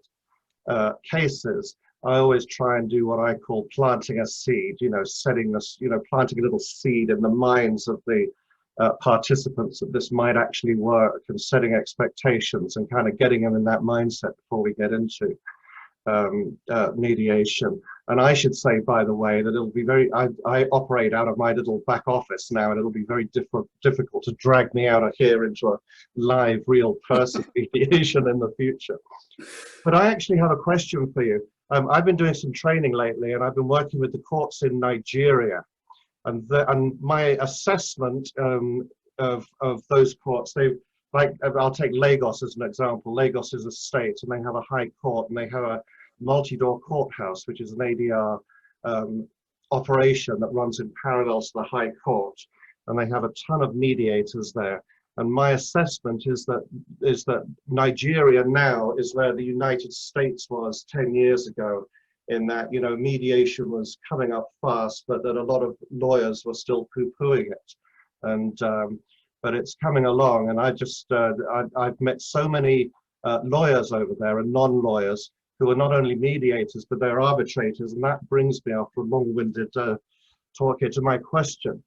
cases, I always try and do what I call planting a seed, setting this, planting a little seed in the minds of the participants that this might actually work, and setting expectations and kind of getting them in that mindset before we get into mediation. And I should say, by the way, that it'll be I operate out of my little back office now, and it'll be very difficult to drag me out of here into a live, real person mediation in the future. But I actually have a question for you. I've been doing some training lately, and I've been working with the courts in Nigeria. And my assessment of those courts, like, I'll take Lagos as an example. Lagos is a state, and they have a high court, and they have a multi-door courthouse, which is an ADR operation that runs in parallel to the high court, and they have a ton of mediators there. And my assessment is that Nigeria now is where the United States was 10 years ago, in that, you know, mediation was coming up fast, but that a lot of lawyers were still poo-pooing it. And but it's coming along, and I've met so many lawyers over there and non-lawyers who are not only mediators, but they're arbitrators. And that brings me, after a long-winded talk here, to my question.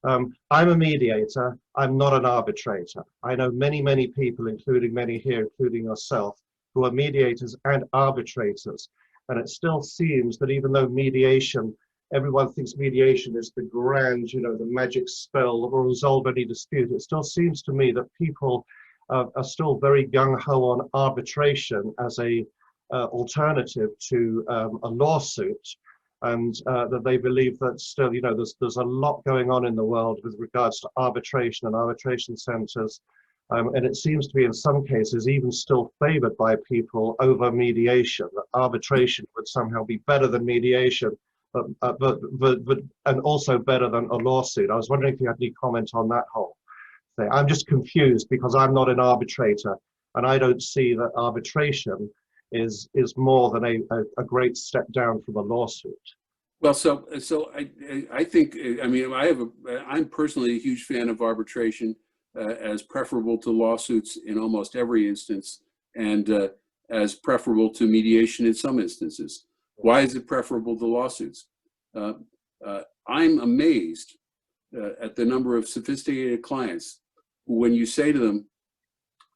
I'm a mediator, I'm not an arbitrator. I know many, many people, including many here, including yourself, who are mediators and arbitrators. And it still seems that even though mediation, everyone thinks mediation is the grand, you know, the magic spell that will resolve any dispute, it still seems to me that people are still very gung-ho on arbitration as a alternative to a lawsuit. And that they believe that still, you know, there's a lot going on in the world with regards to arbitration and arbitration centers. And it seems to be in some cases even still favored by people over mediation, that arbitration would somehow be better than mediation, but and also better than a lawsuit. I was wondering if you had any comment on that whole thing. I'm just confused because I'm not an arbitrator, and I don't see that arbitration is more than a great step down from a lawsuit. Well, so I think, I mean, I'm personally a huge fan of arbitration as preferable to lawsuits in almost every instance, and as preferable to mediation in some instances. Why is it preferable to lawsuits? I'm amazed at the number of sophisticated clients who, when you say to them,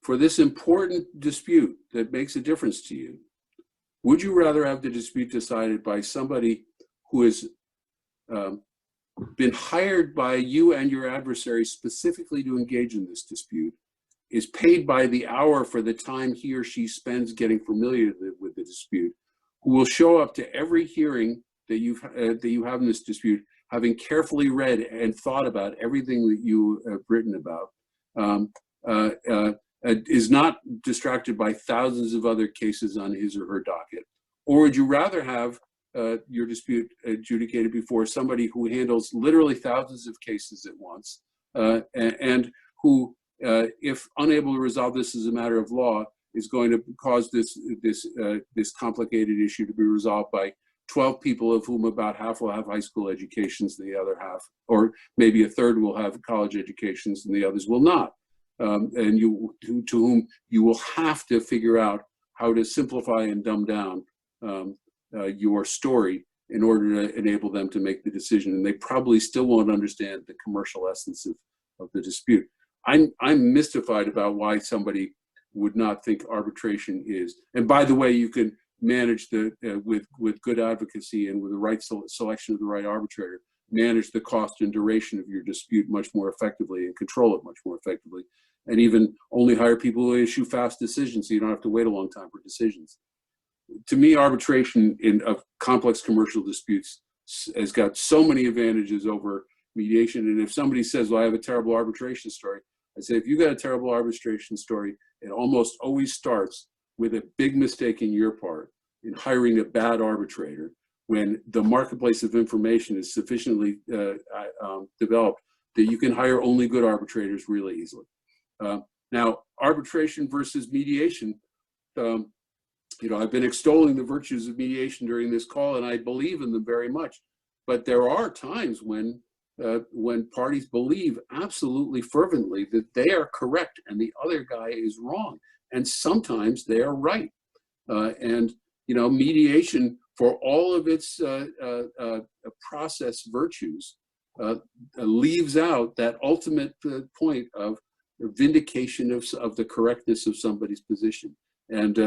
for this important dispute that makes a difference to you, would you rather have the dispute decided by somebody who has been hired by you and your adversary specifically to engage in this dispute, is paid by the hour for the time he or she spends getting familiar with the dispute, who will show up to every hearing that you have in this dispute, having carefully read and thought about everything that you have written about, is not distracted by thousands of other cases on his or her docket? Or would you rather have your dispute adjudicated before somebody who handles literally thousands of cases at once, and who, if unable to resolve this as a matter of law, is going to cause this complicated issue to be resolved by 12 people, of whom about half will have high school educations, the other half, or maybe a third, will have college educations, and the others will not. And to whom you will have to figure out how to simplify and dumb down your story in order to enable them to make the decision. And they probably still won't understand the commercial essence of the dispute. I'm mystified about why somebody would not think arbitration is. And by the way, you can manage with good advocacy and with the right selection of the right arbitrator, manage the cost and duration of your dispute much more effectively and control it much more effectively. And even only hire people who issue fast decisions so you don't have to wait a long time for decisions. To me, arbitration of complex commercial disputes has got so many advantages over mediation. And if somebody says, well, I have a terrible arbitration story, I say, if you got a terrible arbitration story, it almost always starts with a big mistake in your part in hiring a bad arbitrator, when the marketplace of information is sufficiently developed that you can hire only good arbitrators really easily. Now, arbitration versus mediation, you know, I've been extolling the virtues of mediation during this call, and I believe in them very much. But there are times when parties believe absolutely fervently that they are correct and the other guy is wrong, and sometimes they are right. And you know, mediation, for all of its process virtues, leaves out that ultimate point of vindication of the correctness of somebody's position. And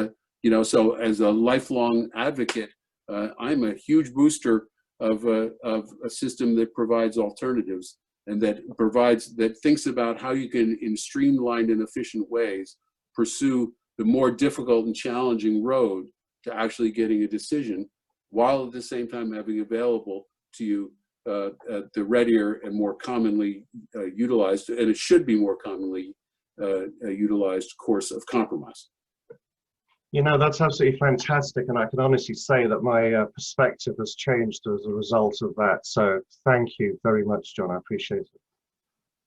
you know, so as a lifelong advocate, I'm a huge booster of a system that provides alternatives and that thinks about how you can, in streamlined and efficient ways, pursue the more difficult and challenging road to actually getting a decision, while at the same time having available to you the readier and more commonly utilized, and it should be more commonly utilized course of compromise. You know, that's absolutely fantastic, and I can honestly say that my perspective has changed as a result of that. So thank you very much, John. I appreciate it.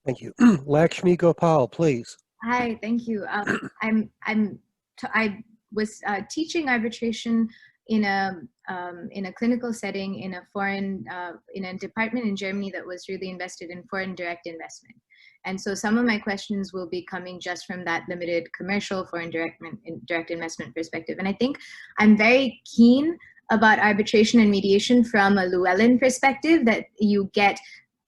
Thank you. Lakshmi Gopal, please. Hi, thank you. I was teaching arbitration in a clinical setting in a foreign in a department in Germany that was really invested in foreign direct investment. And so some of my questions will be coming just from that limited commercial foreign direct investment perspective. And I think I'm very keen about arbitration and mediation from a Llewellyn perspective, that you get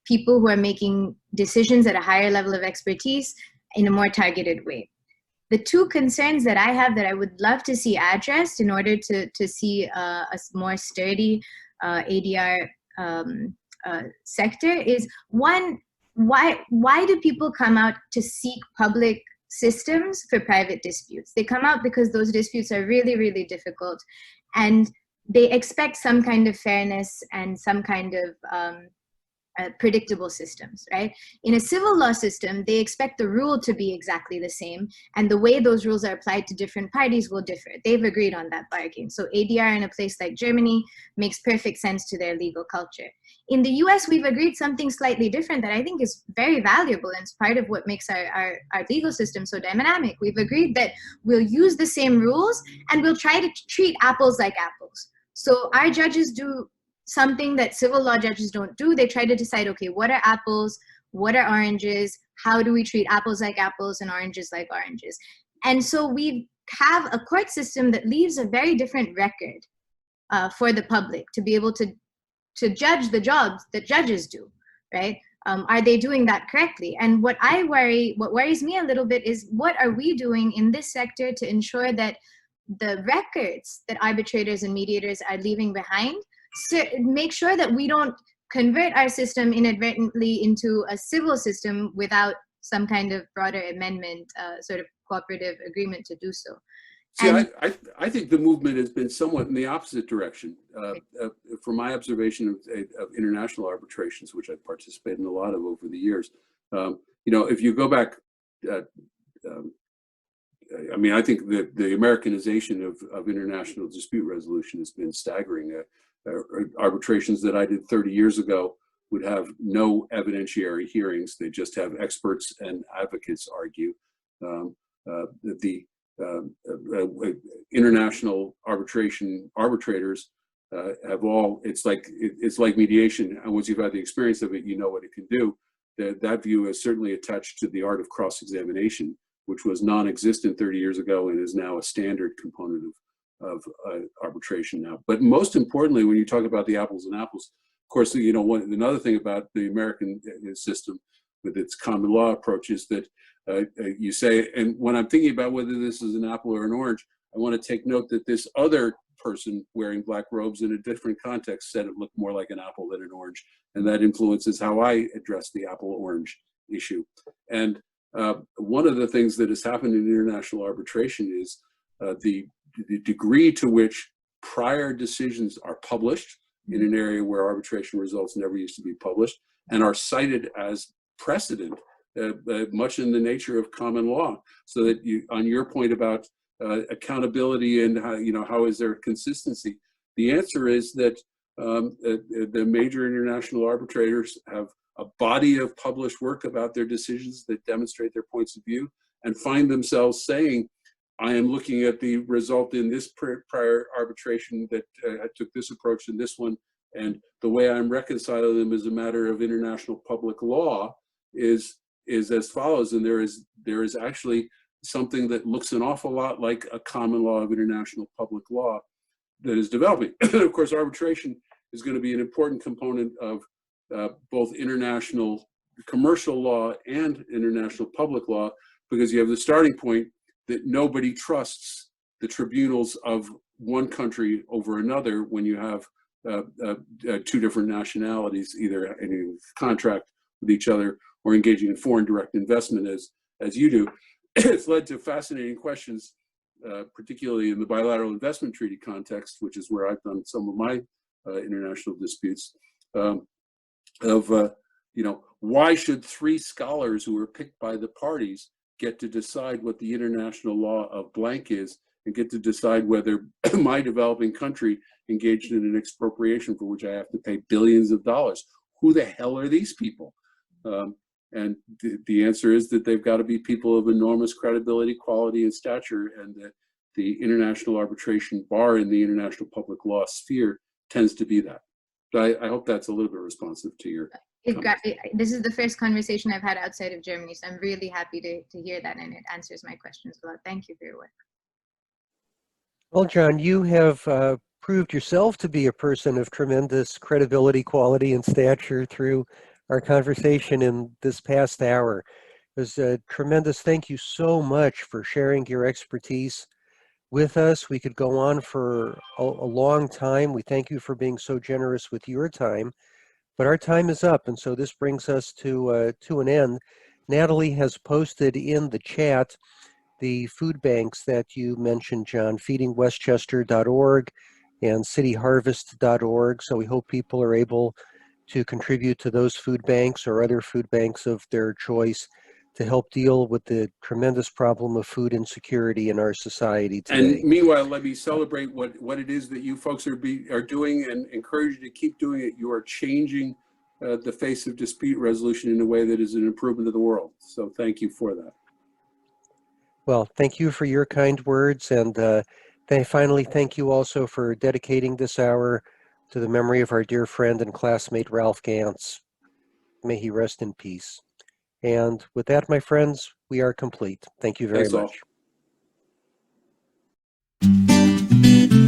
people who are making decisions at a higher level of expertise in a more targeted way. The two concerns that I have that I would love to see addressed in order to see a more sturdy ADR sector is, one, why do people come out to seek public systems for private disputes? They come out because those disputes are really, really difficult, and they expect some kind of fairness and some kind of predictable systems, right? In a civil law system, they expect the rule to be exactly the same, and the way those rules are applied to different parties will differ. They've agreed on that bargain. So ADR in a place like Germany makes perfect sense to their legal culture. In the US, we've agreed something slightly different that I think is very valuable, and it's part of what makes our legal system so dynamic. We've agreed that we'll use the same rules and we'll try to treat apples like apples. So our judges do something that civil law judges don't do. They try to decide, okay, what are apples, what are oranges, how do we treat apples like apples and oranges like oranges? And so we have a court system that leaves a very different record for the public to be able to judge the jobs that judges do, right? Are they doing that correctly? And what worries me a little bit is, what are we doing in this sector to ensure that the records that arbitrators and mediators are leaving behind, so make sure that we don't convert our system inadvertently into a civil system without some kind of broader amendment, sort of cooperative agreement to do so. See, I think the movement has been somewhat in the opposite direction. From my observation of international arbitrations, which I've participated in a lot of over the years, you know, if you go back, I mean, I think that the Americanization of international dispute resolution has been staggering. Arbitrations that I did 30 years ago would have no evidentiary hearings. They just have experts and advocates argue. International arbitrators have all, it's like mediation, and once you've had the experience of it, you know what it can do. That view is certainly attached to the art of cross-examination, which was non-existent 30 years ago and is now a standard component of arbitration now. But most importantly, when you talk about the apples and apples, of course, you know, another thing about the American system with its common law approach is that you say, and when I'm thinking about whether this is an apple or an orange, I want to take note that this other person wearing black robes in a different context said it looked more like an apple than an orange, and that influences how I address the apple-orange issue. And one of the things that has happened in international arbitration is the degree to which prior decisions are published in an area where arbitration results never used to be published and are cited as precedent, much in the nature of common law. So that you, on your point about accountability and how, you know, how is there consistency? The answer is that the major international arbitrators have a body of published work about their decisions that demonstrate their points of view, and find themselves saying, I am looking at the result in this prior arbitration that I took this approach in this one, and the way I'm reconciling them as a matter of international public law is as follows. And there is actually something that looks an awful lot like a common law of international public law that is developing. Of course, arbitration is going to be an important component of both international commercial law and international public law, because you have the starting point that nobody trusts the tribunals of one country over another when you have two different nationalities, either in contract with each other or engaging in foreign direct investment as you do. It's led to fascinating questions, particularly in the bilateral investment treaty context, which is where I've done some of my international disputes, of, why should 3 scholars who were picked by the parties get to decide what the international law of blank is and get to decide whether my developing country engaged in an expropriation for which I have to pay billions of dollars? Who the hell are these people? And the answer is that they've got to be people of enormous credibility, quality, and stature, and that the international arbitration bar in the international public law sphere tends to be that. So I hope that's a little bit responsive to your This is the first conversation I've had outside of Germany, so I'm really happy to hear that, and it answers my questions a lot. Thank you for your work. Well, John, you have proved yourself to be a person of tremendous credibility, quality, and stature through our conversation in this past hour. It was a tremendous. Thank you so much for sharing your expertise with us. We could go on for a long time. We thank you for being so generous with your time, but our time is up, and so this brings us to an end. Natalie has posted in the chat the food banks that you mentioned, John, feedingwestchester.org and cityharvest.org. So we hope people are able to contribute to those food banks or other food banks of their choice to help deal with the tremendous problem of food insecurity in our society today. And meanwhile, let me celebrate what it is that you folks are doing and encourage you to keep doing it. You are changing the face of dispute resolution in a way that is an improvement of the world. So thank you for that. Well, thank you for your kind words, and finally, thank you also for dedicating this hour to the memory of our dear friend and classmate, Ralph Gantz. May he rest in peace. And with that, my friends, we are complete. Thank you very Thanks all. much.